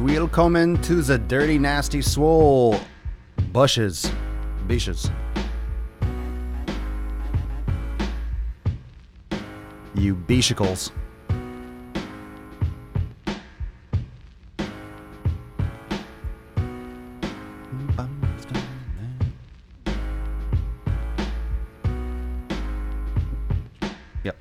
Willkommen to the dirty, nasty Swole. Bushes. Beaches. You beachicles. Yep.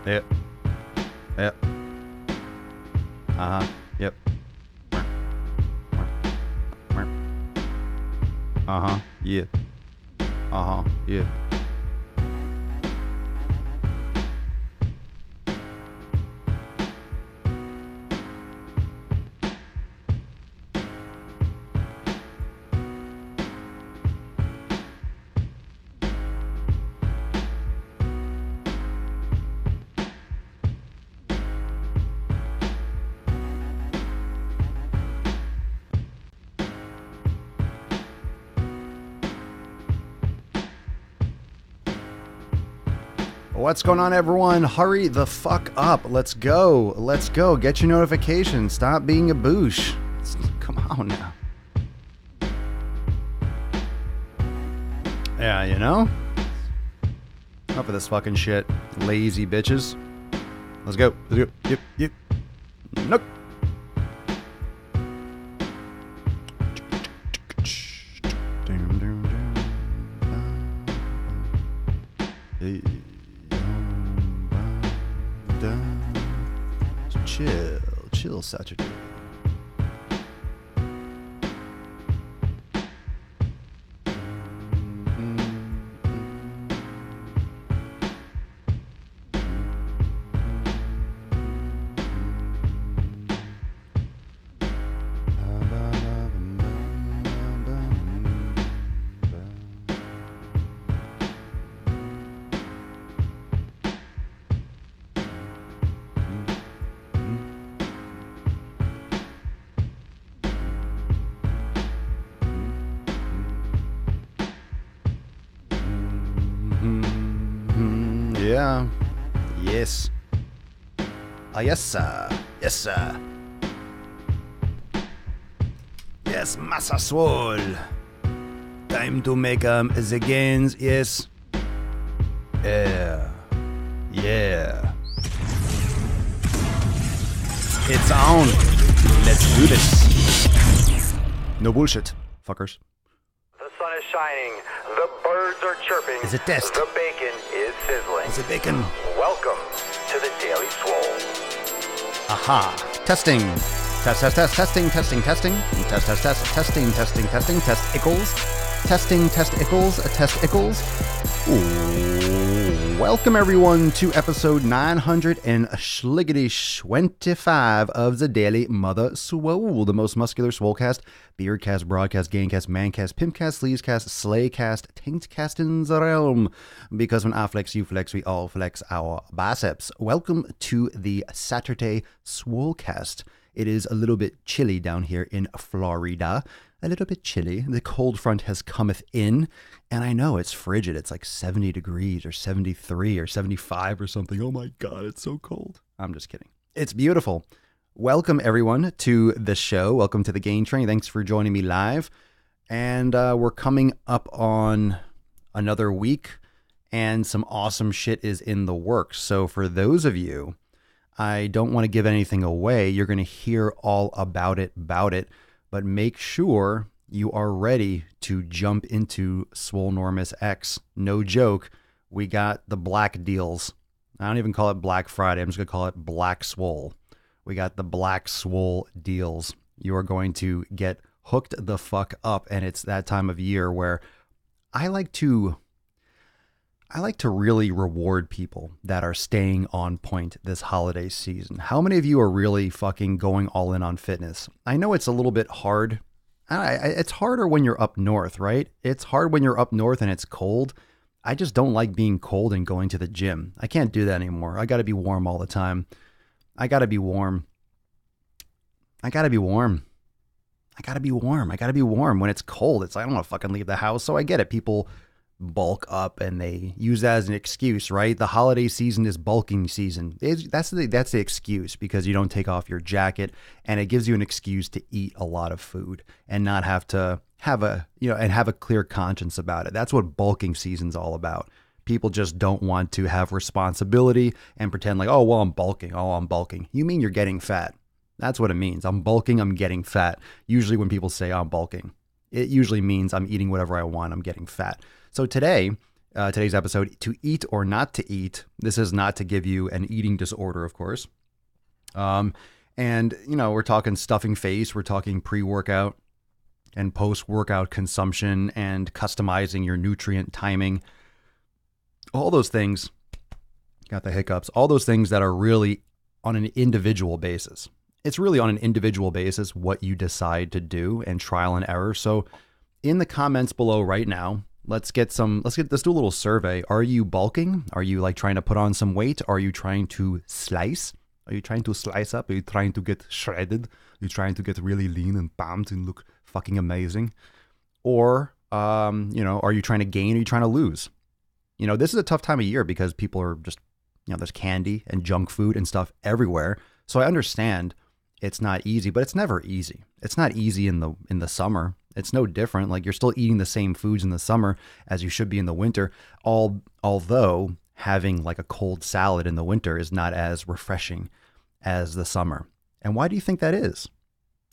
Yep. Yep. Yep. Uh-huh. Yep. Uh-huh. Yeah. Uh-huh. Yeah. What's going on, everyone? Hurry the fuck up. Let's go. Let's go. Get your notifications. Stop being a boosh. Come on now. Yeah, you know? Enough of this fucking shit. Lazy bitches. Let's go. Let's go. Yep, yep. Nope. Chill Saturday. Yeah. Yes. Yes, sir. Yes, sir. Yes, Massa Swole. Time to make the gains. Yes. Yeah. Yeah. It's on. Let's do this. No bullshit, fuckers. The sun is shining. The birds are chirping. Is it test? The bacon is sizzling. Is it bacon? Welcome to the Daily Swole. Aha. Testing. Test, test, test, testing, testing, testing. Test, test, test, testing, testing, testing. Test ickles. Testing, test ickles, test ickles. Ooh. Welcome everyone to episode 925 of the Daily Mother Swole, the most muscular swolecast, beardcast, broadcast, gaincast, mancast, pimpcast, sleazecast, slaycast, taintcast in the realm. Because when I flex, you flex, we all flex our biceps. Welcome to the Saturday Swolecast. It is a little bit chilly down here in Florida. A little bit chilly. The cold front has cometh in, and I know it's frigid. It's like 70 degrees or 73 or 75 or something. Oh my God, it's so cold. I'm just kidding. It's beautiful. Welcome everyone to the show. Welcome to the Gain Train. Thanks for joining me live. And we're coming up on another week, and some awesome shit is in the works. So for those of you, I don't want to give anything away. You're going to hear all about it. But make sure you are ready to jump into Swolenormous X. No joke. We got the black deals. I don't even call it Black Friday. I'm just going to call it Black Swole. We got the Black Swole deals. You are going to get hooked the fuck up. And it's that time of year where I like to really reward people that are staying on point this holiday season. How many of you are really fucking going all in on fitness? I know it's a little bit hard. It's harder when you're up north, right? It's hard when you're up north and it's cold. I just don't like being cold and going to the gym. I can't do that anymore. I got to be warm all the time. I got to be warm. I gotta be warm. I gotta be warm. When it's cold, it's like, I don't want to fucking leave the house. So I get it. People bulk up and they use that as an excuse, right? The holiday season is bulking season. That's the excuse, because you don't take off your jacket, and it gives you an excuse to eat a lot of food and not have to have a clear conscience about it. That's what bulking season's all about. People just don't want to have responsibility and pretend like, oh, well, I'm bulking. Oh, I'm bulking. You mean you're getting fat. That's what it means. I'm bulking. I'm getting fat. Usually when people say I'm bulking, it usually means I'm eating whatever I want. I'm getting fat. So today's episode, to eat or not to eat, this is not to give you an eating disorder, of course. And, we're talking stuffing face. We're talking pre-workout and post-workout consumption and customizing your nutrient timing. All those things, got the hiccups, all those things that are really on an individual basis. It's really on an individual basis what you decide to do, and trial and error. So in the comments below right now, let's do a little survey. Are you bulking? Are you like trying to put on some weight? Are you trying to slice? Are you trying to slice up? Are you trying to get shredded? Are you trying to get really lean and pumped and look fucking amazing? Or, are you trying to gain? Or are you trying to lose? This is a tough time of year because people are just, there's candy and junk food and stuff everywhere. So I understand it's not easy, but it's never easy. It's not easy in the summer. It's no different. Like, you're still eating the same foods in the summer as you should be in the winter. Although having like a cold salad in the winter is not as refreshing as the summer. And why do you think that is?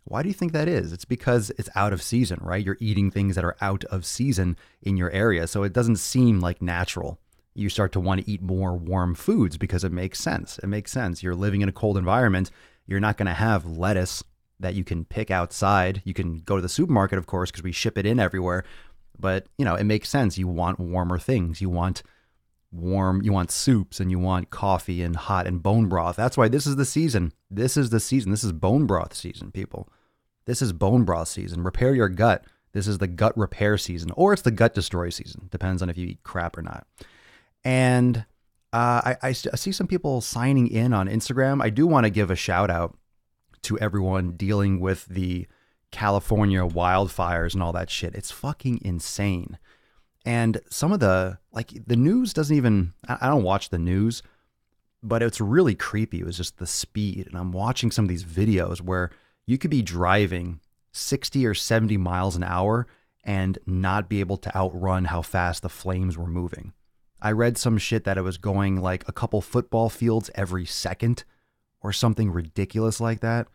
Why do you think that is? It's because it's out of season, right? You're eating things that are out of season in your area. So it doesn't seem like natural. You start to want to eat more warm foods because it makes sense. It makes sense. You're living in a cold environment. You're not going to have lettuce that you can pick outside. You can go to the supermarket, of course, because we ship it in everywhere. But, it makes sense. You want warmer things. You want soups, and you want coffee and hot and bone broth. That's why this is the season. This is the season. This is bone broth season, people. This is bone broth season. Repair your gut. This is the gut repair season, or it's the gut destroy season. Depends on if you eat crap or not. And I see some people signing in on Instagram. I do want to give a shout out to everyone dealing with the California wildfires and all that shit. It's fucking insane. And some of the news doesn't even, I don't watch the news, but it's really creepy. It was just the speed. And I'm watching some of these videos where you could be driving 60 or 70 miles an hour and not be able to outrun how fast the flames were moving. I read some shit that it was going like a couple football fields every second or something ridiculous like that.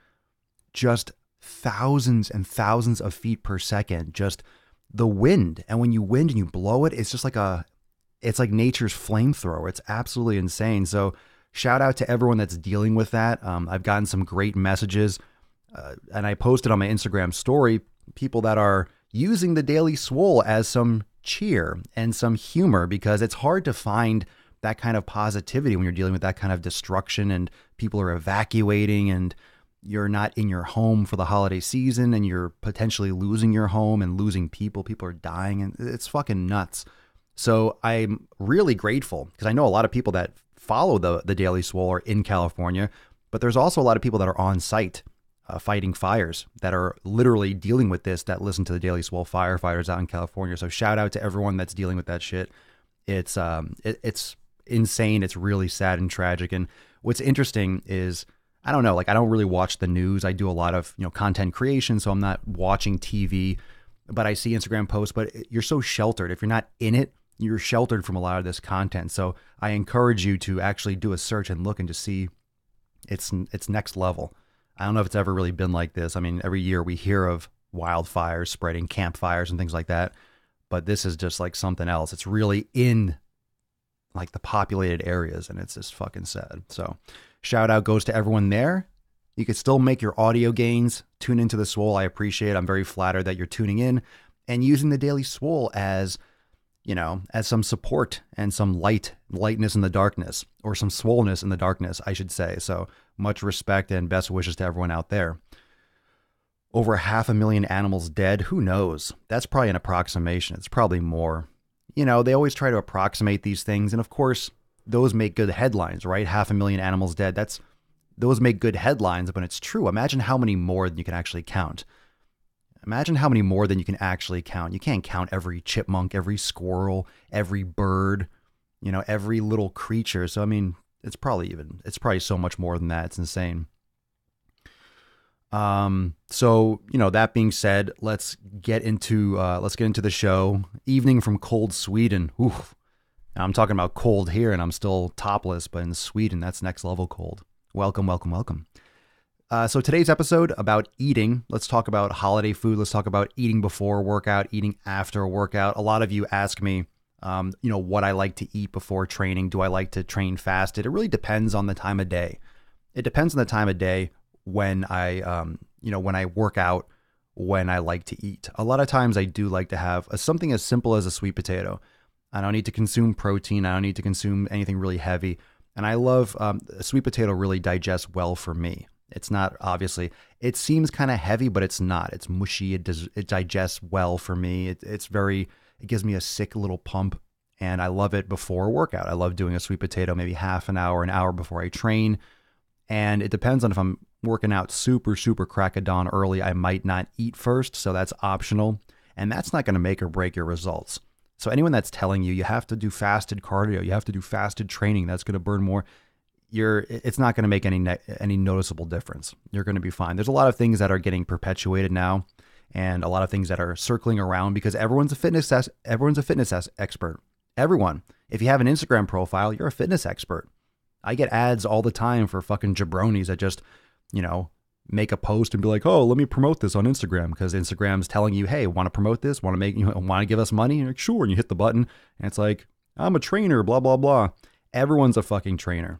Just thousands and thousands of feet per second. Just the wind. And when you wind and you blow it, it's just like it's like nature's flamethrower. It's absolutely insane. So shout out to everyone that's dealing with that. I've gotten some great messages, and I posted on my Instagram story, people that are using the Daily Swole as some cheer and some humor, because it's hard to find that kind of positivity when you're dealing with that kind of destruction and people are evacuating and you're not in your home for the holiday season and you're potentially losing your home and losing people. People are dying, and it's fucking nuts. So I'm really grateful, because I know a lot of people that follow the Daily Swole are in California, but there's also a lot of people that are on site fighting fires, that are literally dealing with this, that listen to the Daily Swole firefighters out in California. So shout out to everyone that's dealing with that shit. It's insane. It's really sad and tragic. And what's interesting is, I don't know, like, I don't really watch the news. I do a lot of, content creation, so I'm not watching TV, but I see Instagram posts. But you're so sheltered. If you're not in it, you're sheltered from a lot of this content. So I encourage you to actually do a search and look and to see it's next level. I don't know if it's ever really been like this. I mean, every year we hear of wildfires spreading, campfires and things like that, but this is just like something else. It's really in like the populated areas, and it's just fucking sad. So shout out goes to everyone there. You could still make your audio gains. Tune into the Swole. I appreciate it. I'm very flattered that you're tuning in and using the Daily Swole as, as some support and some lightness in the darkness, or some swollenness in the darkness, I should say. So much respect and best wishes to everyone out there. Over 500,000 animals dead. Who knows? That's probably an approximation. It's probably more. They always try to approximate these things. And of course, those make good headlines, right? 500,000 animals dead. Those make good headlines, but it's true. Imagine how many more than you can actually count. Imagine how many more than you can actually count. You can't count every chipmunk, every squirrel, every bird, every little creature. So, I mean, it's probably so much more than that. It's insane. So, that being said, let's get into the show. Evening from cold Sweden. Oof. Now, I'm talking about cold here and I'm still topless, but in Sweden, that's next level cold. Welcome, welcome, welcome. So today's episode about eating. Let's talk about holiday food. Let's talk about eating before a workout, eating after a workout. A lot of you ask me, what I like to eat before training. Do I like to train fasted? It really depends on the time of day. It depends on the time of day when I work out, when I like to eat. A lot of times I do like to have something as simple as a sweet potato. I don't need to consume protein. I don't need to consume anything really heavy. And I love a sweet potato really digests well for me. It's not, obviously, it seems kind of heavy, but it's not. It's mushy. It digests well for me. It gives me a sick little pump, and I love it before a workout. I love doing a sweet potato maybe half an hour before I train. And it depends on if I'm working out super, super crack of dawn early, I might not eat first. So that's optional. And that's not going to make or break your results. So anyone that's telling you have to do fasted cardio, you have to do fasted training, that's going to burn more, it's not going to make any noticeable difference. You're going to be fine. There's a lot of things that are getting perpetuated now, and a lot of things that are circling around because everyone's a fitness expert. Everyone. If you have an Instagram profile, you're a fitness expert. I get ads all the time for fucking jabronis that just, make a post and be like, oh, let me promote this on Instagram, because Instagram's telling you, hey, want to promote this? Want to give us money? And you're like, sure. And you hit the button and it's like, I'm a trainer, blah, blah, blah. Everyone's a fucking trainer.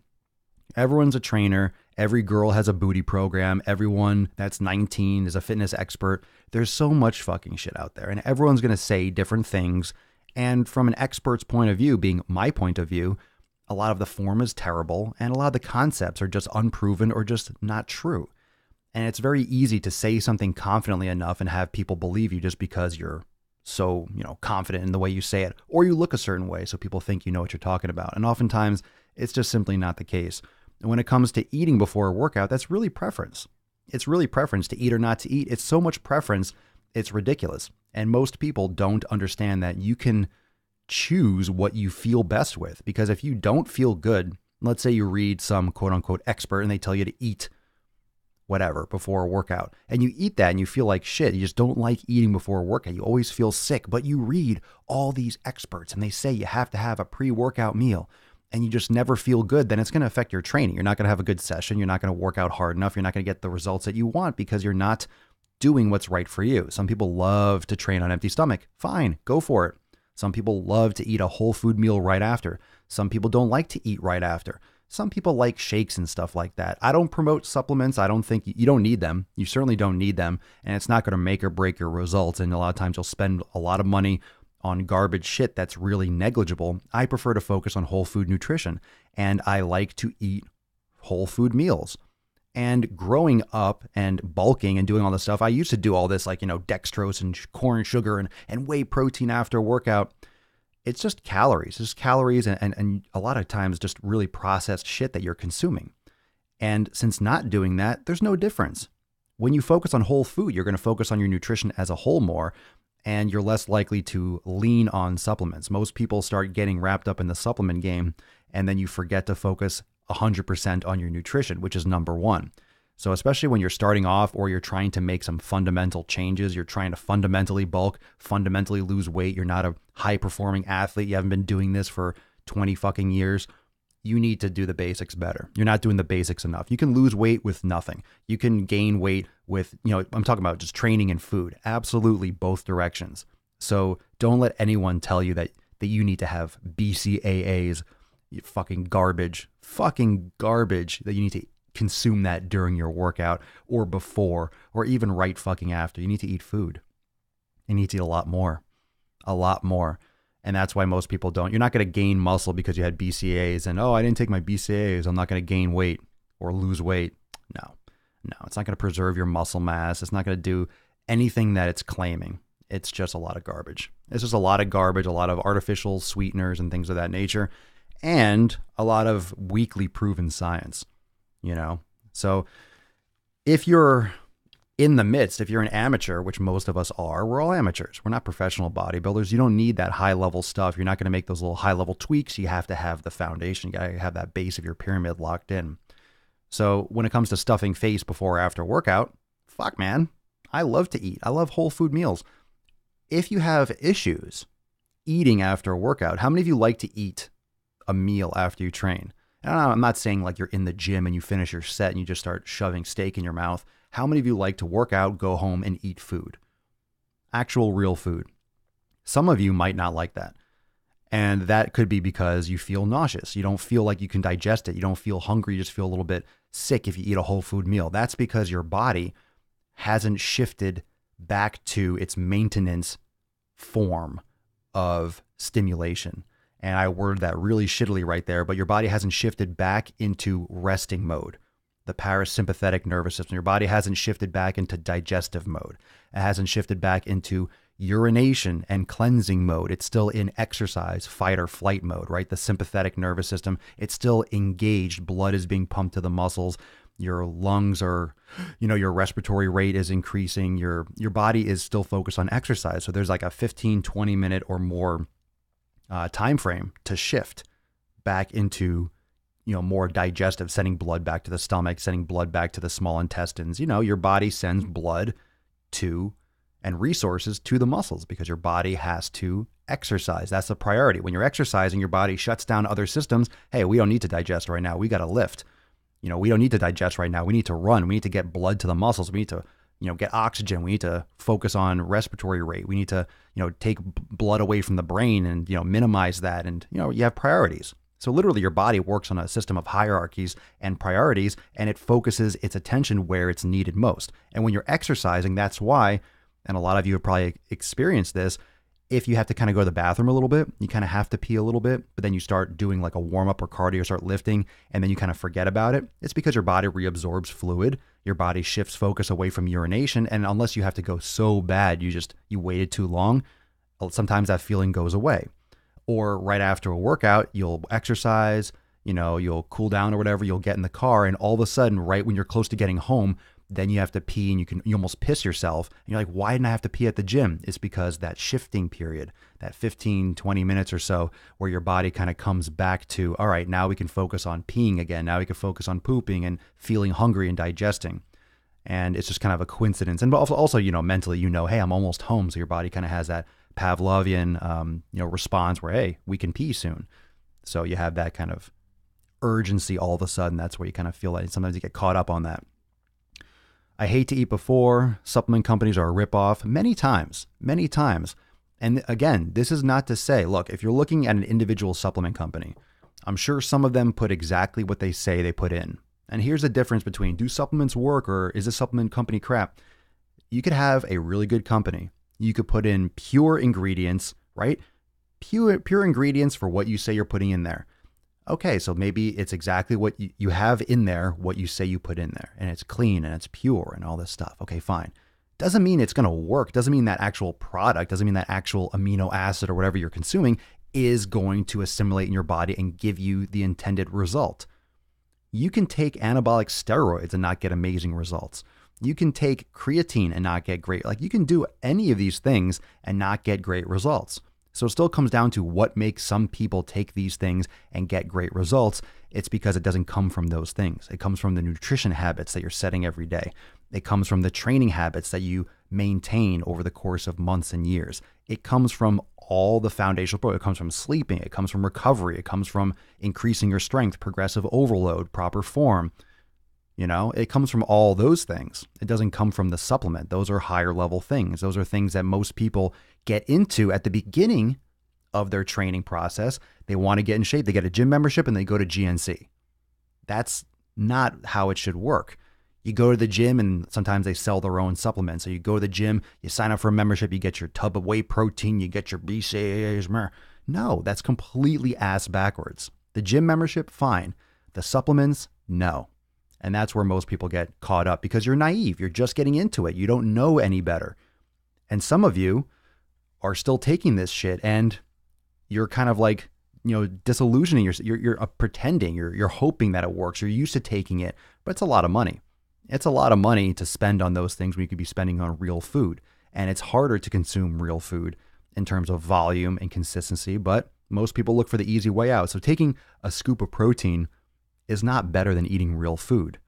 Everyone's a trainer. Every girl has a booty program. Everyone that's 19 is a fitness expert. There's so much fucking shit out there, and everyone's going to say different things. And from an expert's point of view, being my point of view, a lot of the form is terrible and a lot of the concepts are just unproven or just not true. And it's very easy to say something confidently enough and have people believe you just because you're so, confident in the way you say it, or you look a certain way so people think you know what you're talking about. And oftentimes it's just simply not the case. And when it comes to eating before a workout, that's really preference. It's really preference to eat or not to eat. It's so much preference, it's ridiculous. And most people don't understand that you can choose what you feel best with. Because if you don't feel good, let's say you read some quote unquote expert and they tell you to eat whatever before a workout, and you eat that and you feel like shit. You just don't like eating before a workout. You always feel sick, but you read all these experts and they say you have to have a pre-workout meal, and you just never feel good, then it's going to affect your training. You're not going to have a good session. You're not going to work out hard enough. You're not going to get the results that you want because you're not doing what's right for you. Some people love to train on empty stomach. Fine, go for it. Some people love to eat a whole food meal right after. Some people don't like to eat right after. Some people like shakes and stuff like that. I don't promote supplements. I don't think you don't need them. You certainly don't need them. And it's not going to make or break your results. And a lot of times you'll spend a lot of money on garbage shit that's really negligible. I prefer to focus on whole food nutrition, and I like to eat whole food meals. And growing up and bulking and doing all this stuff, I used to do all this like, dextrose and corn sugar and whey protein after a workout. It's just calories. It's just calories and a lot of times just really processed shit that you're consuming. And since not doing that, there's no difference. When you focus on whole food, you're going to focus on your nutrition as a whole more, and you're less likely to lean on supplements. Most people start getting wrapped up in the supplement game, and then you forget to focus 100% on your nutrition, which is number one. So especially when you're starting off or you're trying to make some fundamental changes, you're trying to fundamentally bulk, fundamentally lose weight, you're not a high performing athlete, you haven't been doing this for 20 fucking years, you need to do the basics better. You're not doing the basics enough. You can lose weight with nothing. You can gain weight with, I'm talking about just training and food. Absolutely both directions. So don't let anyone tell you that you need to have BCAAs, fucking garbage that you need to consume that during your workout or before or even right fucking after. You need to eat food. You need to eat a lot more. And that's why most people don't. You're not going to gain muscle because you had BCAAs and, I didn't take my BCAAs, I'm not going to gain weight or lose weight. No, it's not going to preserve your muscle mass. It's not going to do anything that it's claiming. It's just a lot of garbage. It's just a lot of garbage, a lot of artificial sweeteners and things of that nature, and a lot of weakly proven science. So if you're in the midst, if you're an amateur, which most of us are, we're all amateurs. We're not professional bodybuilders. You don't need that high level stuff. You're not going to make those little high level tweaks. You have to have the foundation. You got to have that base of your pyramid locked in. So when it comes to stuffing face before or after workout, fuck man, I love to eat. I love whole food meals. If you have issues eating after a workout, how many of you like to eat a meal after you train? And I'm not saying like you're in the gym and you finish your set and you just start shoving steak in your mouth. How many of you like to work out, go home, and eat food? Actual real food. Some of you might not like that. And that could be because you feel nauseous. You don't feel like you can digest it. You don't feel hungry. You just feel a little bit sick if you eat a whole food meal. That's because your body hasn't shifted back to its maintenance form of stimulation. And I worded that really shittily right there, but your body hasn't shifted back into resting mode. The parasympathetic nervous system. Your body hasn't shifted back into digestive mode. It hasn't shifted back into urination and cleansing mode. It's still in exercise, fight or flight mode, right? The sympathetic nervous system, it's still engaged. Blood is being pumped to the muscles. Your lungs are, your respiratory rate is increasing. Your body is still focused on exercise. So there's like a 15, 20 minute or more time frame to shift back into more digestive, sending blood back to the stomach, sending blood back to the small intestines. Your body sends blood to and resources to the muscles because your body has to exercise. That's the priority. When you're exercising, your body shuts down other systems. Hey, we don't need to digest right now. We got to lift. We don't need to digest right now. We need to run. We need to get blood to the muscles. We need to, get oxygen. We need to focus on respiratory rate. We need to, take blood away from the brain and, minimize that. And, you have priorities. So literally your body works on a system of hierarchies and priorities, and it focuses its attention where it's needed most. And when you're exercising, that's why, and a lot of you have probably experienced this, if you have to kind of go to the bathroom a little bit, you kind of have to pee a little bit, but then you start doing like a warm up or cardio, start lifting, and then you kind of forget about it. It's because your body reabsorbs fluid. Your body shifts focus away from urination. And unless you have to go so bad, you waited too long, sometimes that feeling goes away. Or right after a workout, you'll exercise, you'll cool down or whatever, you'll get in the car, and all of a sudden, right when you're close to getting home, then you have to pee and you almost piss yourself. And you're like, why didn't I have to pee at the gym? It's because that shifting period, that 15, 20 minutes or so, where your body kind of comes back to, all right, now we can focus on peeing again. Now we can focus on pooping and feeling hungry and digesting. And it's just kind of a coincidence. And also, mentally, hey, I'm almost home. So your body kind of has that Pavlovian, response where, hey, we can pee soon. So you have that kind of urgency all of a sudden. That's where you kind of feel like sometimes you get caught up on that. I hate to eat before. Supplement companies are a ripoff many times. And again, this is not to say, look, if you're looking at an individual supplement company, I'm sure some of them put exactly what they say they put in. And here's the difference between, do supplements work or is a supplement company crap? You could have a really good company. You could put in pure ingredients, right? Pure ingredients for what you say you're putting in there. Okay, so maybe it's exactly what you have in there, what you say you put in there, and it's clean and it's pure and all this stuff. Okay, fine. Doesn't mean it's going to work. Doesn't mean that actual product, doesn't mean that actual amino acid or whatever you're consuming is going to assimilate in your body and give you the intended result. You can take anabolic steroids and not get amazing results. You can take creatine and not get great. You can do any of these things and not get great results. So it still comes down to what makes some people take these things and get great results. It's because it doesn't come from those things. It comes from the nutrition habits that you're setting every day. It comes from the training habits that you maintain over the course of months and years. It comes from all the foundational. It comes from sleeping. It comes from recovery. It comes from increasing your strength, progressive overload, proper form. It comes from all those things. It doesn't come from the supplement. Those are higher level things. Those are things that most people get into at the beginning of their training process. They want to get in shape. They get a gym membership and they go to GNC. That's not how it should work. You go to the gym and sometimes they sell their own supplements. So you go to the gym, you sign up for a membership, you get your tub of whey protein, you get your BCAAs. No, that's completely ass backwards. The gym membership, fine. The supplements, no. And that's where most people get caught up because you're naive. You're just getting into it. You don't know any better. And some of you are still taking this shit and you're kind of disillusioning yourself. You're pretending. You're hoping that it works. You're used to taking it, but it's a lot of money. It's a lot of money to spend on those things when you could be spending on real food. And it's harder to consume real food in terms of volume and consistency, but most people look for the easy way out. So taking a scoop of protein is not better than eating real food.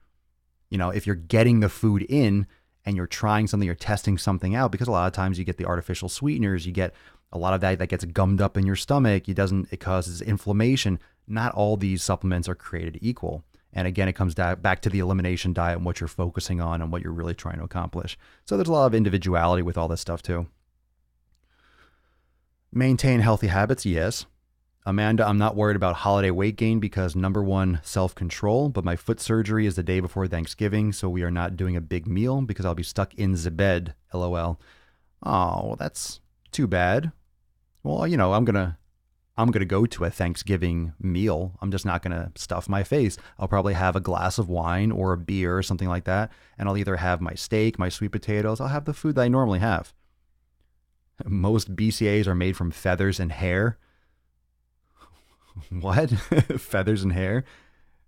You know, if you're getting the food in and you're trying something, you're testing something out, because a lot of times you get the artificial sweeteners, you get a lot of that gets gummed up in your stomach. It causes inflammation. Not all these supplements are created equal. And again, it comes back to the elimination diet and what you're focusing on and what you're really trying to accomplish. So there's a lot of individuality with all this stuff too. Maintain healthy habits, yes. Amanda, I'm not worried about holiday weight gain because number one, self-control, but my foot surgery is the day before Thanksgiving, so we are not doing a big meal because I'll be stuck in the bed, LOL. Oh, well, that's too bad. Well, you know, I'm gonna go to a Thanksgiving meal. I'm just not gonna stuff my face. I'll probably have a glass of wine or a beer or something like that, and I'll either have my steak, my sweet potatoes. I'll have the food that I normally have. Most BCAAs are made from feathers and hair. What? Feathers and hair?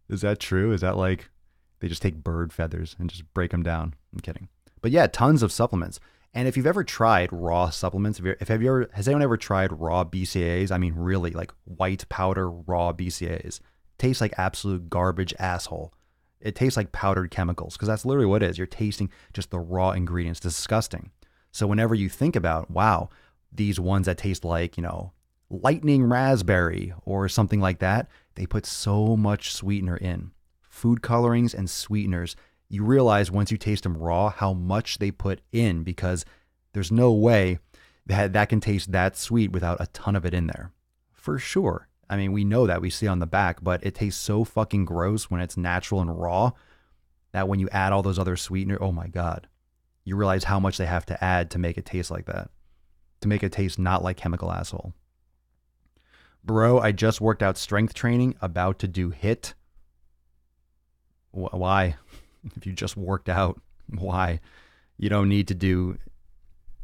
Is that true? Is that like they just take bird feathers and just break them down? I'm kidding. But yeah, tons of supplements. And if you've ever tried raw supplements, has anyone ever tried raw BCAAs? I mean, really, like white powder raw BCAAs. Tastes like absolute garbage asshole. It tastes like powdered chemicals because that's literally what it is. You're tasting just the raw ingredients. Disgusting. So whenever you think about, wow, these ones that taste like, you know, lightning raspberry or something like that, they put so much sweetener in. Food colorings and sweeteners. You realize once you taste them raw how much they put in, because there's no way that can taste that sweet without a ton of it in there. For sure. I mean, we know that, we see on the back, but it tastes so fucking gross when it's natural and raw that when you add all those other sweeteners, oh my God, you realize how much they have to add to make it taste like that, to make it taste not like chemical asshole. Bro, I just worked out strength training, about to do HIIT. Why? If you just worked out, why? You don't need to do,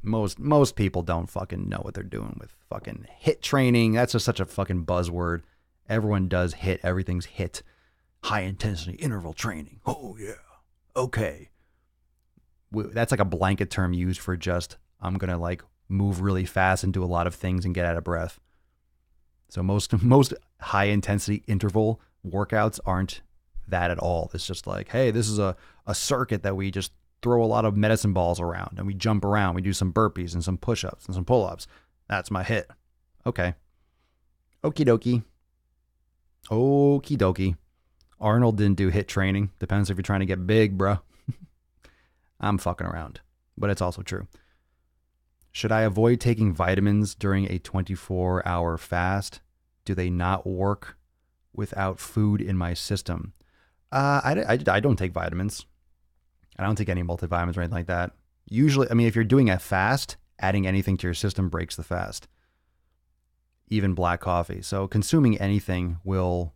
most people don't fucking know what they're doing with fucking HIIT training. That's just such a fucking buzzword. Everyone does HIIT. Everything's HIIT. High intensity interval training. Oh yeah. Okay. That's like a blanket term used for just, I'm going to like move really fast and do a lot of things and get out of breath. So most high intensity interval workouts aren't that at all. It's just like, hey, this is a circuit that we just throw a lot of medicine balls around and we jump around. We do some burpees and some push-ups and some pull-ups. That's my HIIT. Okay. Okie dokie. Okie dokie. Arnold didn't do HIIT training. Depends if you're trying to get big, bro. I'm fucking around, but it's also true. Should I avoid taking vitamins during a 24-hour fast? Do they not work without food in my system? I don't take vitamins. I don't take any multivitamins or anything like that. Usually, I mean, if you're doing a fast, adding anything to your system breaks the fast. Even black coffee. So consuming anything will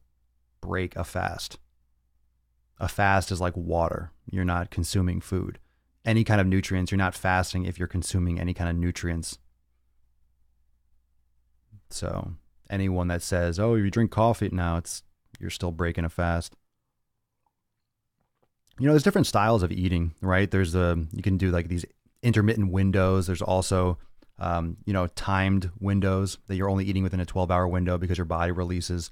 break a fast. A fast is like water. You're not consuming food. Any kind of nutrients, you're not fasting if you're consuming any kind of nutrients. So anyone that says, oh, you drink coffee, now you're still breaking a fast. You know, there's different styles of eating, right? You can do like these intermittent windows. There's also, timed windows that you're only eating within a 12-hour window because your body releases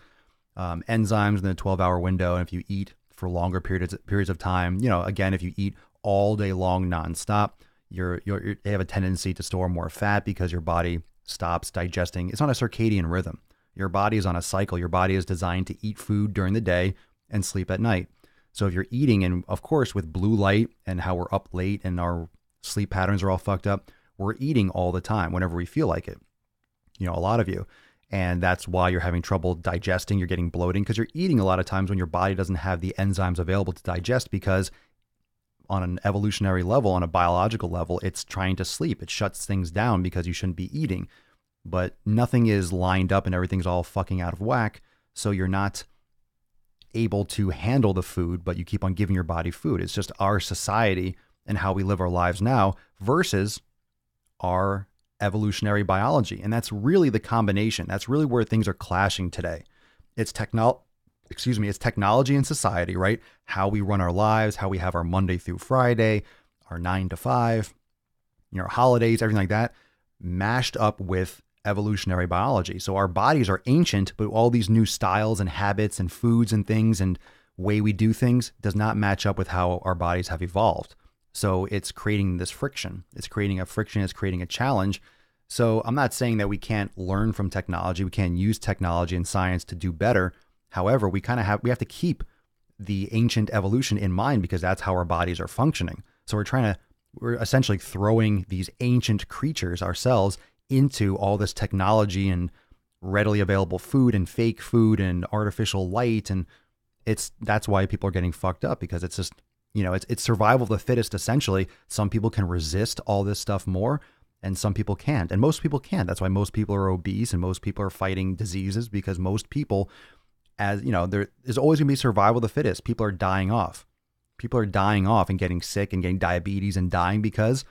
enzymes in the 12-hour window. And if you eat for longer periods of time, you know, again, if you eat all day long nonstop, you have a tendency to store more fat because your body stops digesting. It's on a circadian rhythm. Your body is on a cycle. Your body is designed to eat food during the day and sleep at night. So if you're eating, and of course with blue light and how we're up late and our sleep patterns are all fucked up, we're eating all the time whenever we feel like it. You know, a lot of you. And that's why you're having trouble digesting. You're getting bloating because you're eating a lot of times when your body doesn't have the enzymes available to digest, because on an evolutionary level, on a biological level, it's trying to sleep. It shuts things down because you shouldn't be eating. But nothing is lined up and everything's all fucking out of whack. So you're not able to handle the food, but you keep on giving your body food. It's just our society and how we live our lives now versus our evolutionary biology. And that's really the combination. That's really where things are clashing today. It's excuse me, it's technology and society, right? How we run our lives, how we have our Monday through Friday, our 9 to 5, our holidays, everything like that, mashed up with evolutionary biology. So our bodies are ancient, but all these new styles and habits and foods and things and way we do things does not match up with how our bodies have evolved. So it's creating this friction. It's creating a friction. It's creating a challenge. So I'm not saying that we can't learn from technology. We can't use technology and science to do better. However, we have to keep the ancient evolution in mind because that's how our bodies are functioning. So we're essentially throwing these ancient creatures ourselves into all this technology and readily available food and fake food and artificial light. And that's why people are getting fucked up, because it's just, it's survival of the fittest, essentially. Some people can resist all this stuff more and some people can't. And most people can't. That's why most people are obese and most people are fighting diseases, because most people, as you know, there is always going to be survival of the fittest. People are dying off. People are dying off and getting sick and getting diabetes and dying because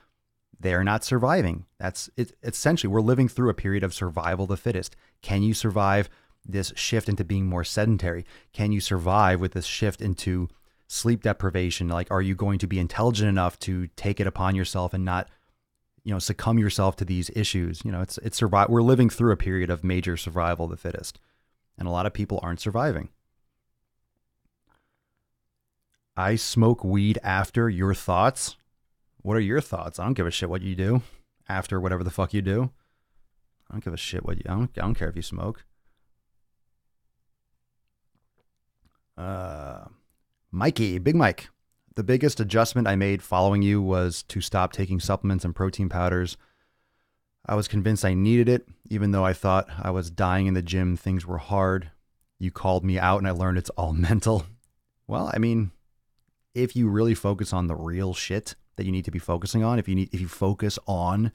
they're not surviving. That's it. Essentially, we're living through a period of survival of the fittest. Can you survive this shift into being more sedentary? Can you survive with this shift into sleep deprivation? Like, are you going to be intelligent enough to take it upon yourself and not, succumb yourself to these issues? We're living through a period of major survival of the fittest, and a lot of people aren't surviving. I smoke weed after. Your thoughts? What are your thoughts? I don't give a shit what you do after whatever the fuck you do. I don't give a shit what I don't care if you smoke. Mikey, Big Mike. The biggest adjustment I made following you was to stop taking supplements and protein powders. I was convinced I needed it, even though I thought I was dying in the gym. Things were hard. You called me out and I learned it's all mental. Well, I mean, if you really focus on the real shit that you need to be focusing on, if you focus on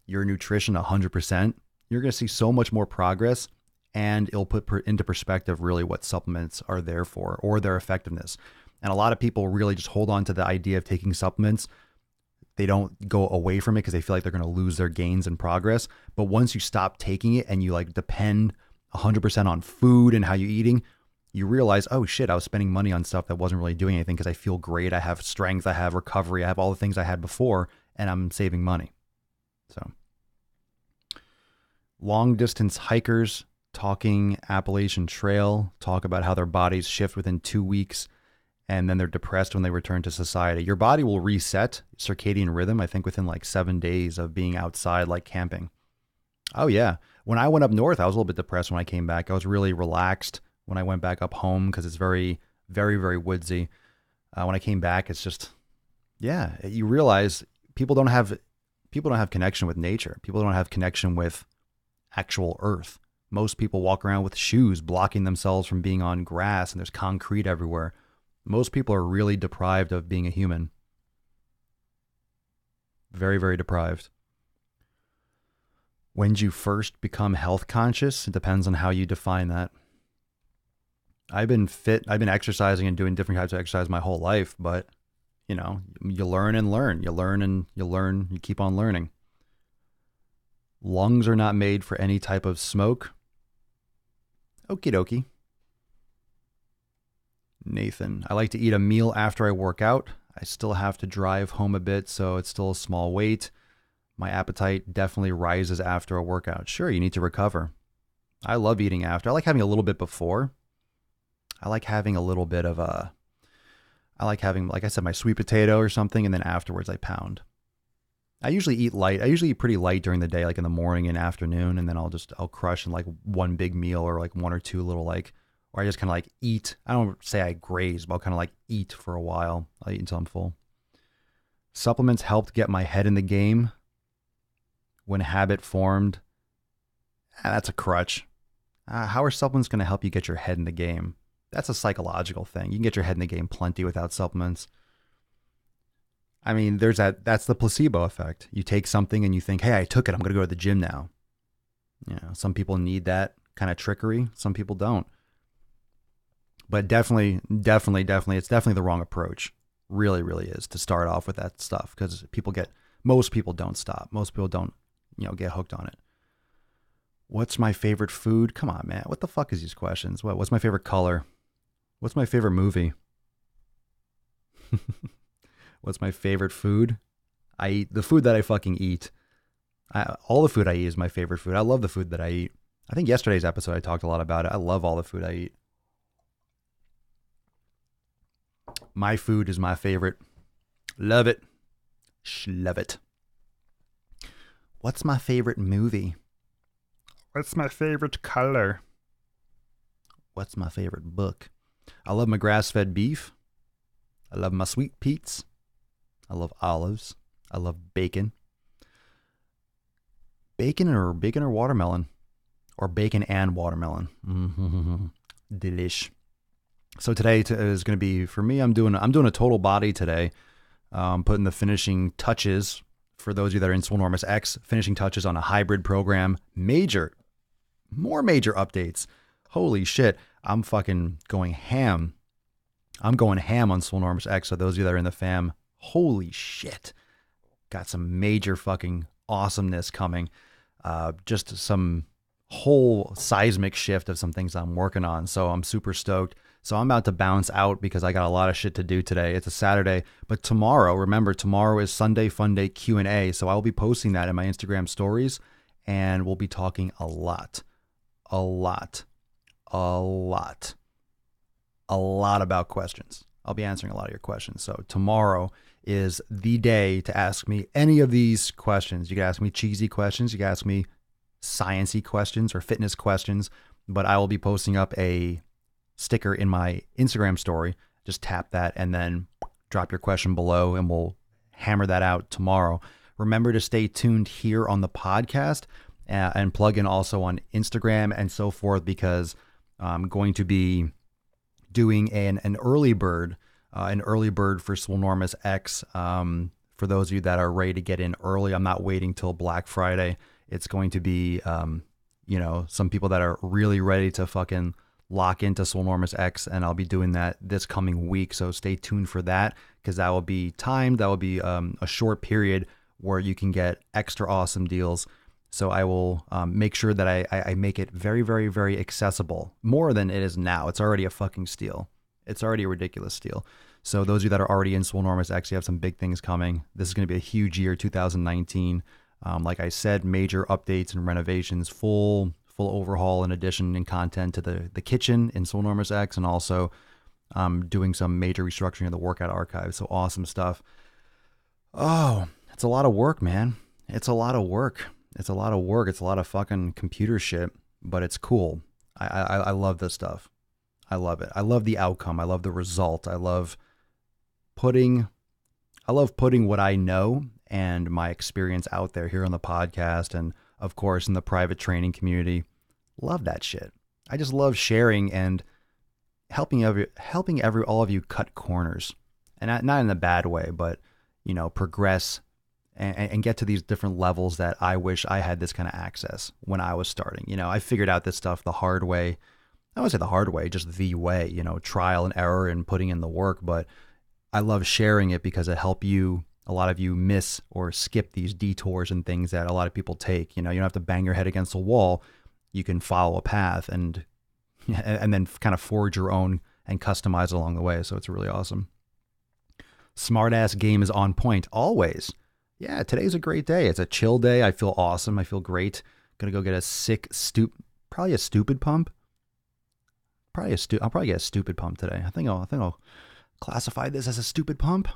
your nutrition 100%, you're going to see so much more progress, and it'll put into perspective really what supplements are there for, or their effectiveness. And a lot of people really just hold on to the idea of taking supplements. They don't go away from it because they feel like they're going to lose their gains and progress. But once you stop taking it and you depend 100% on food and how you're eating, you realize, oh shit, I was spending money on stuff that wasn't really doing anything because I feel great. I have strength, I have recovery, I have all the things I had before, and I'm saving money. So, long distance hikers talking Appalachian Trail talk about how their bodies shift within 2 weeks and then they're depressed when they return to society. Your body will reset circadian rhythm, I think, within 7 days of being outside, like camping. Oh yeah. When I went up north, I was a little bit depressed when I came back. I was really relaxed when I went back up home because it's very, very, very woodsy. When I came back, it's just, yeah, you realize people don't have connection with nature. People don't have connection with actual earth. Most people walk around with shoes blocking themselves from being on grass, and there's concrete everywhere. Most people are really deprived of being a human. Very, very deprived. When did you first become health conscious? It depends on how you define that. I've been fit. I've been exercising and doing different types of exercise my whole life, but you learn and learn. You learn and you learn. You keep on learning. Lungs are not made for any type of smoke. Okie dokie. Nathan, I like to eat a meal after I work out. I still have to drive home a bit, so it's still a small weight. My appetite definitely rises after a workout. Sure, you need to recover. I love eating after. I like having a little bit before. I like having a little bit of like I said, my sweet potato or something, and then afterwards I pound. I usually eat light. I usually eat pretty light during the day, like in the morning and afternoon, and then I'll crush in one big meal or one or two little or I just kind of eat. I don't say I graze, but I'll kind of eat for a while. I'll eat until I'm full. Supplements helped get my head in the game. When habit formed, that's a crutch. How are supplements going to help you get your head in the game? That's a psychological thing. You can get your head in the game plenty without supplements. I mean, that's the placebo effect. You take something and you think, hey, I took it. I'm going to go to the gym now. Some people need that kind of trickery. Some people don't. But definitely, it's definitely the wrong approach. Really, really is to start off with that stuff because most people don't stop. Most people don't, get hooked on it. What's my favorite food? Come on, man. What the fuck is these questions? What's my favorite color? What's my favorite movie? What's my favorite food? I eat the food that I fucking eat. All the food I eat is my favorite food. I love the food that I eat. I think yesterday's episode I talked a lot about it. I love all the food I eat. My food is my favorite. Love it. Love it. What's my favorite movie? What's my favorite color? What's my favorite book? I love my grass-fed beef. I love my sweet peats. I love olives. I love bacon. Bacon or watermelon? Or bacon and watermelon. Mm-hmm. Delish. So today is going to be, for me, I'm doing a total body today. Putting the finishing touches, for those of you that are in Swolenormous X, finishing touches on a hybrid program. More major updates. Holy shit. I'm fucking going ham. I'm going ham on Swolenormous X. So those of you that are in the fam, holy shit. Got some major fucking awesomeness coming. Just some whole seismic shift of some things I'm working on. So I'm super stoked. So I'm about to bounce out because I got a lot of shit to do today. It's a Saturday, but tomorrow, remember, tomorrow is Sunday Fun Day Q&A. So I'll be posting that in my Instagram stories, and we'll be talking a lot about questions. I'll be answering a lot of your questions. So tomorrow is the day to ask me any of these questions. You can ask me cheesy questions. You can ask me sciencey questions or fitness questions, but I will be posting up a sticker in my Instagram story. Just tap that and then drop your question below and we'll hammer that out tomorrow. Remember to stay tuned here on the podcast and plug in also on Instagram and so forth, because I'm going to be doing an early bird for Swolenormous X. For those of you that are ready to get in early, I'm not waiting till Black Friday. It's going to be, some people that are really ready to fucking lock into Swolenormous X, and I'll be doing that this coming week. So stay tuned for that, because that will be timed. That will be a short period where you can get extra awesome deals. So I will make sure that I make it very, very, very accessible, more than it is now. It's already a fucking steal. It's already a ridiculous steal. So those of you that are already in Swolenormous X, you have some big things coming. This is going to be a huge year, 2019. Like I said, major updates and renovations, full overhaul and addition and content to the kitchen in Swolenormous X, and also doing some major restructuring of the workout archive. So awesome stuff. Oh, it's a lot of work, man. It's a lot of work. It's a lot of work. It's a lot of fucking computer shit, but it's cool. I love this stuff. I love it. I love the outcome. I love the result. I love putting what I know and my experience out there here on the podcast, and of course in the private training community. Love that shit. I just love sharing and helping all of you cut corners, and not in a bad way, but progress and get to these different levels that I wish I had this kind of access when I was starting. I figured out this stuff the hard way. I wouldn't say the hard way, just the way, trial and error and putting in the work. But I love sharing it because it helps you. A lot of you miss or skip these detours and things that a lot of people take. You don't have to bang your head against a wall. You can follow a path and then kind of forge your own and customize along the way. So it's really awesome. Smartass game is on point always. Yeah, today's a great day. It's a chill day. I feel awesome. I feel great. Gonna go get probably a stupid pump. I'll probably get a stupid pump today. I think I'll classify this as a stupid pump.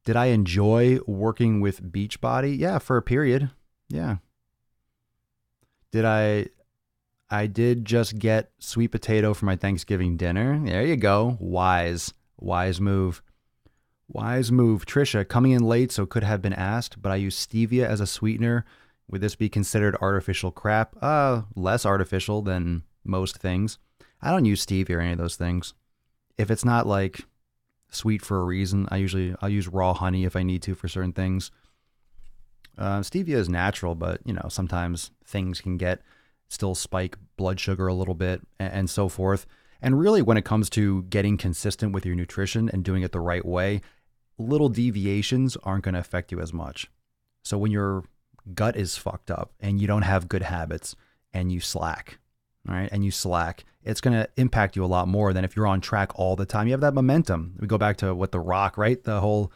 Did I enjoy working with Beachbody? Yeah, for a period. Yeah. I did just get sweet potato for my Thanksgiving dinner. There you go. Wise move. Trisha, coming in late, so could have been asked, but I use stevia as a sweetener. Would this be considered artificial crap? Less artificial than most things. I don't use stevia or any of those things. If it's not like sweet for a reason, I'll use raw honey if I need to for certain things. Stevia is natural, but sometimes things can still spike blood sugar a little bit and so forth. And really, when it comes to getting consistent with your nutrition and doing it the right way, little deviations aren't going to affect you as much. So when your gut is fucked up and you don't have good habits and you slack, all right, and you slack, it's going to impact you a lot more than if you're on track all the time. You have that momentum. We go back to what The Rock, right? The whole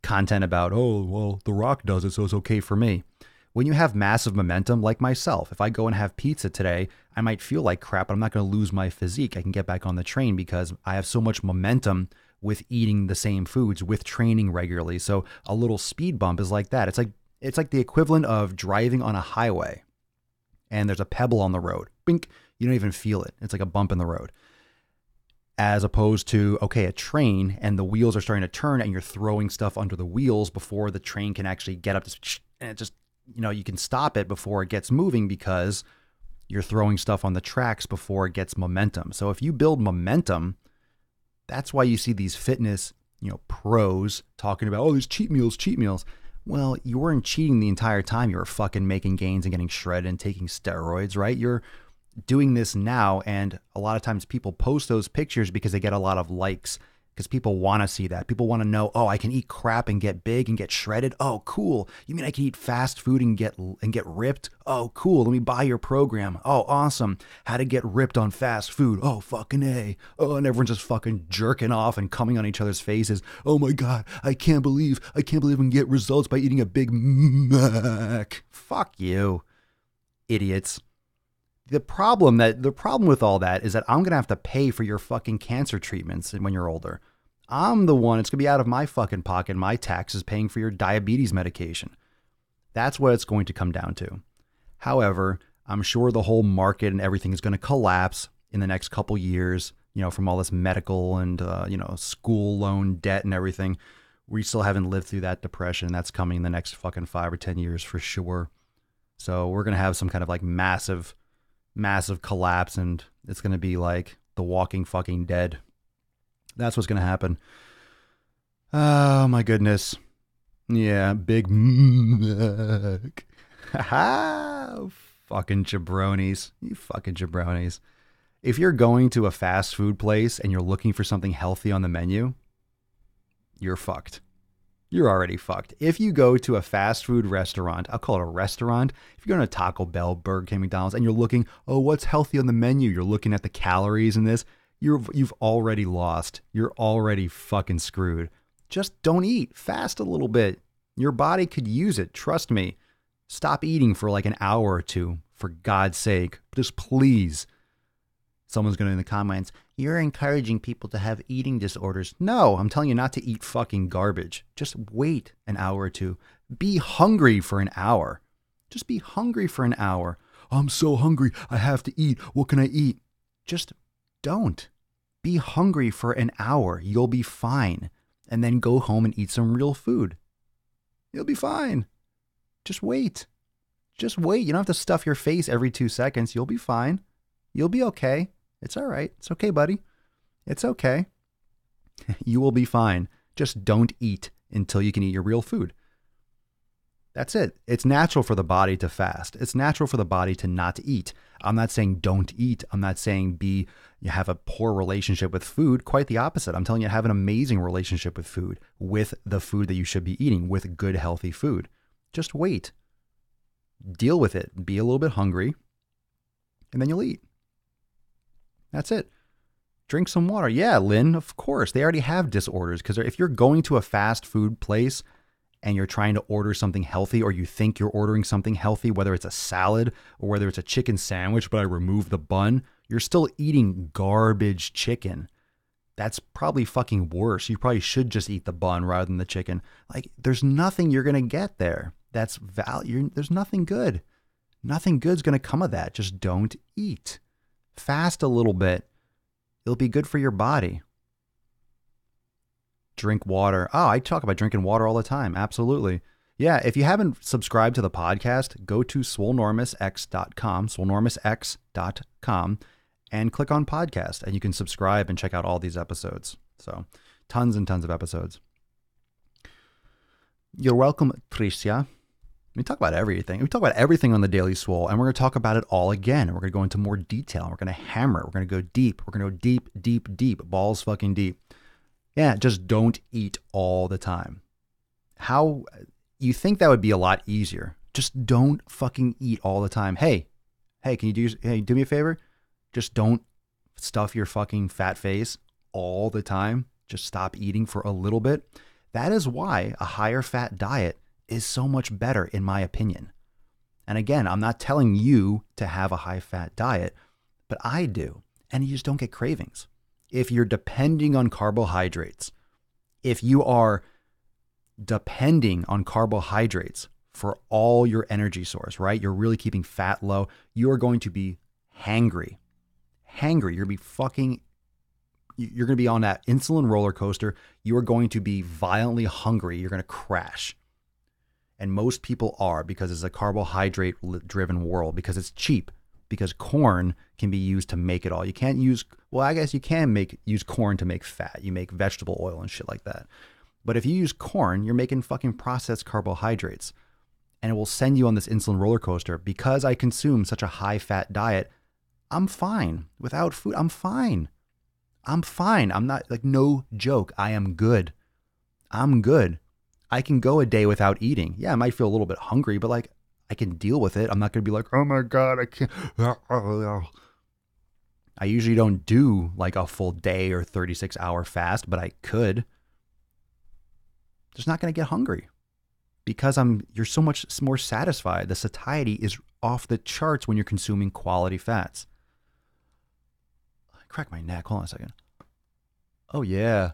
content about, oh, well, The Rock does it, so it's okay for me. When you have massive momentum, like myself, if I go and have pizza today, I might feel like crap, but I'm not going to lose my physique. I can get back on the train because I have so much momentum with eating the same foods, with training regularly. So a little speed bump is like that. It's like the equivalent of driving on a highway and there's a pebble on the road. Bink, you don't even feel it. It's like a bump in the road. As opposed to, okay, a train and the wheels are starting to turn and you're throwing stuff under the wheels before the train can actually get up to, and it just, you can stop it before it gets moving because you're throwing stuff on the tracks before it gets momentum. So if you build momentum, that's why you see these fitness, pros talking about, oh, these cheat meals. Well, you weren't cheating the entire time. You were fucking making gains and getting shredded and taking steroids, right? You're doing this now. And a lot of times people post those pictures because they get a lot of likes, because people want to see that. People want to know, oh, I can eat crap and get big and get shredded. Oh, cool. You mean I can eat fast food and get ripped? Oh, cool. Let me buy your program. Oh, awesome. How to get ripped on fast food. Oh, fucking A. Oh, and everyone's just fucking jerking off and coming on each other's faces. Oh my God, I can't believe I can get results by eating a Big Mac. Fuck you, idiots. The problem with all that is that I'm going to have to pay for your fucking cancer treatments when you're older. I'm the one, it's going to be out of my fucking pocket, my taxes, paying for your diabetes medication. That's what it's going to come down to. However, I'm sure the whole market and everything is going to collapse in the next couple years, from all this medical and, school loan debt and everything. We still haven't lived through that depression. That's coming in the next fucking 5 or 10 years for sure. So we're going to have some kind of like massive collapse, and it's going to be like The Walking fucking Dead. That's what's going to happen. Oh my goodness. Yeah, Big Mac. Fucking jabronis. You fucking jabronis. If you're going to a fast food place and you're looking for something healthy on the menu, you're fucked. You're already fucked. If you go to a fast food restaurant, I'll call it a restaurant. If you're going to Taco Bell, Burger King, McDonald's, and you're looking, oh, what's healthy on the menu? You're looking at the calories in this. You've already lost. You're already fucking screwed. Just don't eat. Fast a little bit. Your body could use it. Trust me. Stop eating for like an hour or two, for God's sake. Just please. Someone's going to in the comments, you're encouraging people to have eating disorders. No, I'm telling you not to eat fucking garbage. Just wait an hour or two. Be hungry for an hour. Just be hungry for an hour. I'm so hungry. I have to eat. What can I eat? Just don't. Be hungry for an hour. You'll be fine. And then go home and eat some real food. You'll be fine. Just wait. Just wait. You don't have to stuff your face every 2 seconds. You'll be fine. You'll be okay. It's all right. It's okay, buddy. It's okay. You will be fine. Just don't eat until you can eat your real food. That's it. It's natural for the body to fast. It's natural for the body to not eat. I'm not saying don't eat. I'm not saying you have a poor relationship with food. Quite the opposite. I'm telling you, have an amazing relationship with food, with the food that you should be eating, with good, healthy food. Just wait. Deal with it. Be a little bit hungry, and then you'll eat. That's it. Drink some water. Yeah, Lynn, of course. They already have disorders, because if you're going to a fast food place and you're trying to order something healthy, or you think you're ordering something healthy, whether it's a salad or whether it's a chicken sandwich, but I remove the bun, you're still eating garbage chicken. That's probably fucking worse. You probably should just eat the bun rather than the chicken. Like, there's nothing you're going to get there. That's value. There's nothing good. Nothing good's going to come of that. Just don't eat. Fast a little bit. It'll be good for your body. Drink water. Oh, I talk about drinking water all the time. Absolutely. Yeah, if you haven't subscribed to the podcast, go to swolenormousx.com, swolenormousx.com, and click on podcast, and you can subscribe and check out all these episodes. So, tons and tons of episodes. You're welcome, Tricia. We talk about everything. We talk about everything on the Daily Swole, and we're going to talk about it all again. We're going to go into more detail. We're going to hammer it. We're going to go deep. We're going to go deep, deep, deep. Balls fucking deep. Yeah, just don't eat all the time. How you think that would be a lot easier? Just don't fucking eat all the time. Hey, do me a favor? Just don't stuff your fucking fat face all the time, just stop eating for a little bit. That is why a higher fat diet is so much better, in my opinion. And again, I'm not telling you to have a high fat diet, but I do. And you just don't get cravings. If you're depending on carbohydrates, if you are depending on carbohydrates for all your energy source, right? You're really keeping fat low. You are going to be hangry. Hangry. You're going to be on that insulin roller coaster. You are going to be violently hungry. You're going to crash. And most people are, because it's a carbohydrate driven world, because it's cheap, because corn can be used to make it all. You can't use, well, I guess you can use corn to make fat. You make vegetable oil and shit like that. But if you use corn, you're making fucking processed carbohydrates. And it will send you on this insulin roller coaster. Because I consume such a high fat diet, I'm fine. Without food, I'm fine. I'm fine. I'm not, like, no joke. I am good. I'm good. I can go a day without eating. Yeah, I might feel a little bit hungry, but like, I can deal with it. I'm not going to be like, oh my God, I can't. I usually don't do like a full day or 36-hour fast, but I could. Just not going to get hungry because you're so much more satisfied. The satiety is off the charts when you're consuming quality fats. I cracked my neck. Hold on a second. Oh yeah.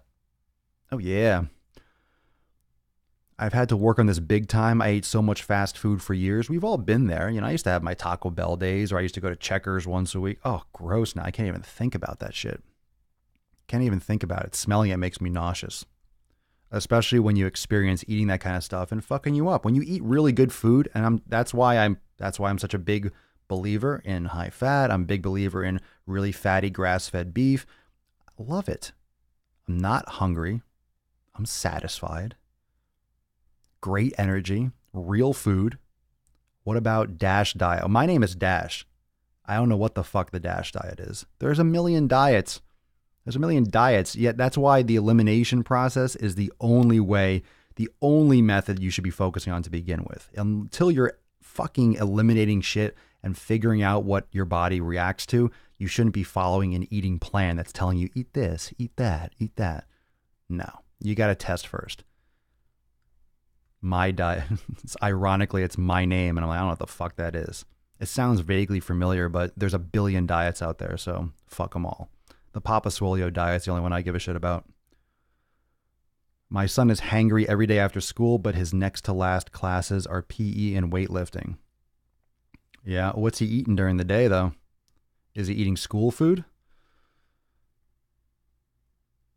Oh yeah. I've had to work on this big time. I ate so much fast food for years. We've all been there. You know, I used to have my Taco Bell days, or I used to go to Checkers once a week. Oh, gross. Now I can't even think about that shit. Can't even think about it. Smelling it makes me nauseous. Especially when you experience eating that kind of stuff and fucking you up. When you eat really good food, and that's why I'm such a big believer in high fat. I'm a big believer in really fatty grass-fed beef. I love it. I'm not hungry. I'm satisfied. Great energy, real food. What about Dash diet? Oh, my name is Dash. I don't know what the fuck the Dash diet is. There's a million diets. Yet that's why the elimination process is the only way, the only method you should be focusing on to begin with. Until you're fucking eliminating shit and figuring out what your body reacts to, you shouldn't be following an eating plan that's telling you, eat this, eat that, eat that. No, you got to test first. My diet, ironically, it's my name, and I'm like, I don't know what the fuck that is. It sounds vaguely familiar, but there's a billion diets out there, so fuck them all. The Papa Swole diet's the only one I give a shit about. My son is hangry every day after school, but his next to last classes are PE and weightlifting. Yeah, what's he eating during the day, though? Is he eating school food?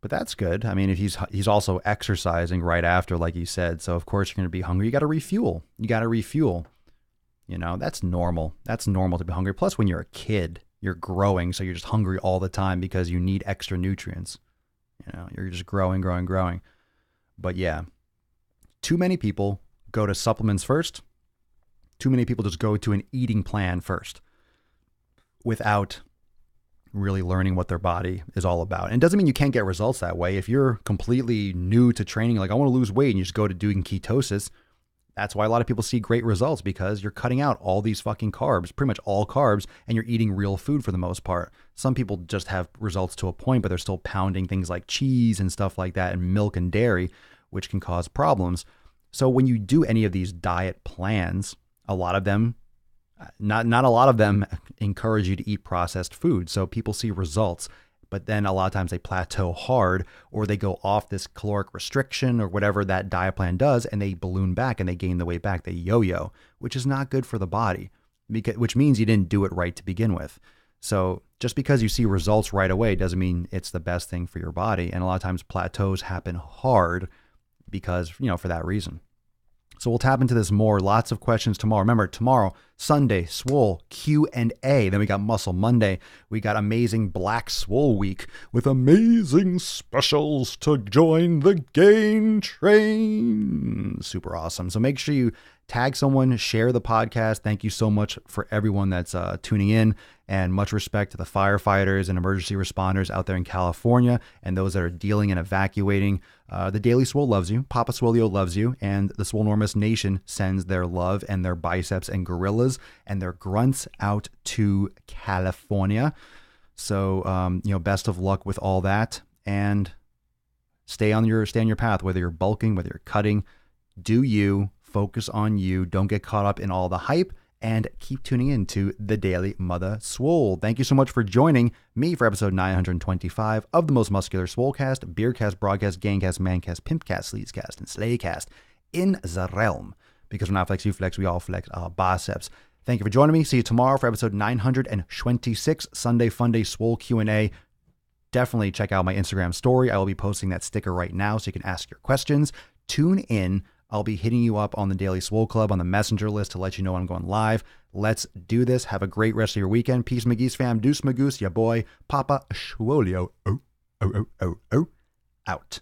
But that's good. I mean, if he's also exercising right after, like you said, so of course you're going to be hungry. You got to refuel. You know, that's normal. That's normal to be hungry. Plus, when you're a kid, you're growing, so you're just hungry all the time because you need extra nutrients. You know, you're just growing. But yeah, too many people go to supplements first. Too many people just go to an eating plan first without really learning what their body is all about. And it doesn't mean you can't get results that way. If you're completely new to training, like I want to lose weight, and you just go to doing ketosis, that's why a lot of people see great results, because you're cutting out all these fucking carbs, pretty much all carbs, and you're eating real food for the most part. Some people just have results to a point, but they're still pounding things like cheese and stuff like that, and milk and dairy, which can cause problems. So when you do any of these diet plans, a lot of them, not a lot of them encourage you to eat processed food. So people see results, but then a lot of times they plateau hard, or they go off this caloric restriction or whatever that diet plan does, and they balloon back and they gain the weight back. They yo-yo, which is not good for the body, which means you didn't do it right to begin with. So just because you see results right away doesn't mean it's the best thing for your body. And a lot of times plateaus happen hard because, you know, for that reason. So we'll tap into this more. Lots of questions tomorrow. Remember, tomorrow, Sunday, Swole, Q&A. Then we got Muscle Monday. We got amazing Black Swole Week with amazing specials to join the gain train. Super awesome. So make sure you tag someone, share the podcast. Thank you so much for everyone that's tuning in, and much respect to the firefighters and emergency responders out there in California and those that are dealing and evacuating. The Daily Swole loves you. Papa Swolio loves you. And the Swolenormous Nation sends their love and their biceps and gorillas and their grunts out to California. So, best of luck with all that, and stay on your path, whether you're bulking, whether you're cutting. Do you focus on you? Don't get caught up in all the hype, and keep tuning in to the Daily Mother Swole. Thank you so much for joining me for episode 925 of the most muscular Swolecast, Beardcast, Broadcast, Gangcast, Mancast, Pimpcast, Sleazecast, and Slaycast in the realm. Because when I flex, you flex, we all flex our biceps. Thank you for joining me. See you tomorrow for episode 926, Sunday Funday Swole Q&A. Definitely check out my Instagram story. I will be posting that sticker right now so you can ask your questions. Tune in. I'll be hitting you up on the Daily Swole Club on the messenger list to let you know when I'm going live. Let's do this. Have a great rest of your weekend. Peace, McGee's fam. Deuce, Magoose, ya boy, Papa Swolio. Out.